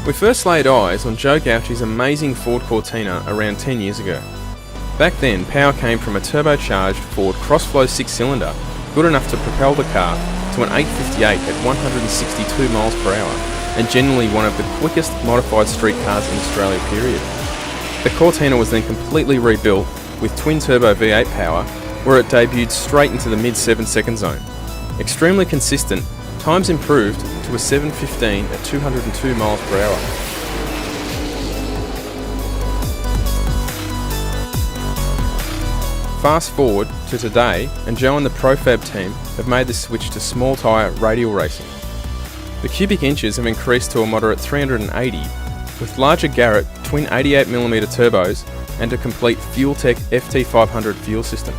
We first laid eyes on Joe Gauci's amazing Ford Cortina around 10 years ago. Back then, power came from a turbocharged Ford cross-flow 6-cylinder, good enough to propel the car to an 858 at 162 miles per hour, and generally one of the quickest modified street cars in Australia period. The Cortina was then completely rebuilt with twin-turbo V8 power, where it debuted straight into the mid-7-second zone. Extremely consistent, times improved to a 7:15 at 202 miles per hour. Fast forward to today, and Joe and the Profab team have made the switch to small tyre radial racing. The cubic inches have increased to a moderate 380, with larger Garrett twin 88mm turbos and a complete FuelTech FT500 fuel system.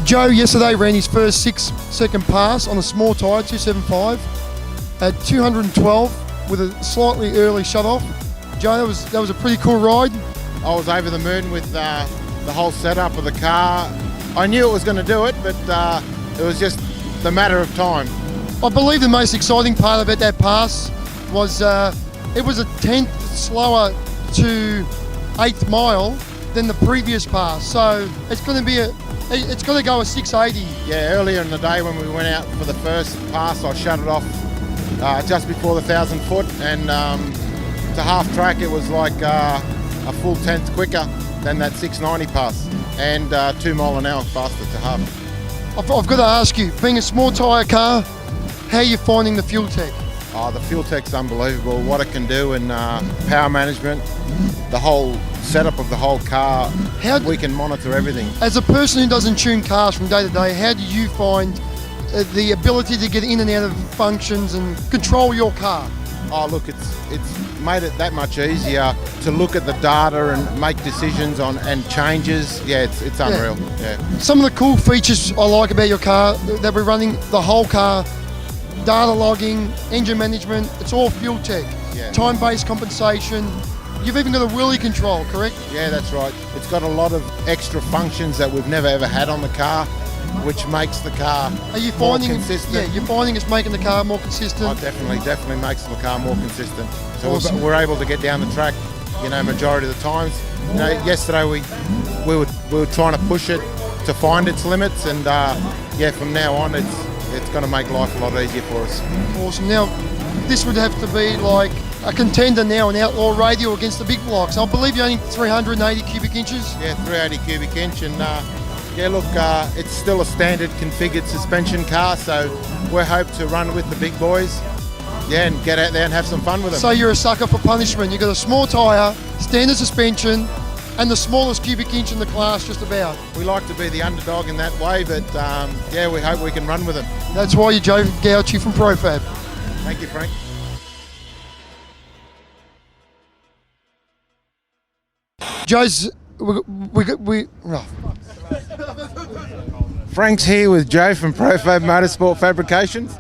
Joe yesterday ran his first 6-second pass on a small tyre, 275, at 212 with a slightly early shut-off. Joe, that was a pretty cool ride. I was over the moon with the whole setup of the car. I knew it was going to do it, but it was just the matter of time. I believe the most exciting part about that pass was it was a tenth slower to 8th mile than the previous pass. So it's going to go a 680. Yeah, earlier in the day when we went out for the first pass, I shut it off just before the 1,000 foot, and to half track it was like a full tenth quicker than that 690 pass, and 2 mile an hour faster to half. I've got to ask you, being a small tyre car, how are you finding the FuelTech? Oh, the FuelTech's unbelievable, what it can do in power management, the whole setup of the whole car. We can monitor everything. As a person who doesn't tune cars from day to day, how do you find the ability to get in and out of functions and control your car? Oh, look, it's made it that much easier to look at the data and make decisions on and changes. Yeah, it's unreal. Yeah. Some of the cool features I like about your car that we're running, the whole car, data logging, engine management, it's all FuelTech. Yeah. Time-based compensation. You've even got a wheelie control, correct? Yeah, that's right. It's got a lot of extra functions that we've never ever had on the car. which makes the car Are you more finding? consistent. Yeah, you're finding it's making the car more Oh, consistent. definitely makes the car more consistent. So Awesome. we're able to get down the track, majority of the times. Yesterday we were trying to push it to find its limits, and from now on it's going to make life a lot easier for us. Awesome. Now, this would have to be like a contender now, an outlaw radial against the big blocks. I believe you're only 380 cubic inches. Yeah, 380 cubic inch, and it's still a standard configured suspension car, so we hope to run with the big boys. Yeah, and get out there and have some fun with them. So you're a sucker for punishment. You've got a small tyre, standard suspension, and the smallest cubic inch in the class just about. We like to be the underdog in that way, but we hope we can run with them. That's why you're Joe Gauci from ProFab. Thank you, Frank. Joe's, we oh. Frank's here with Joe from ProFab Motorsport Fabrications.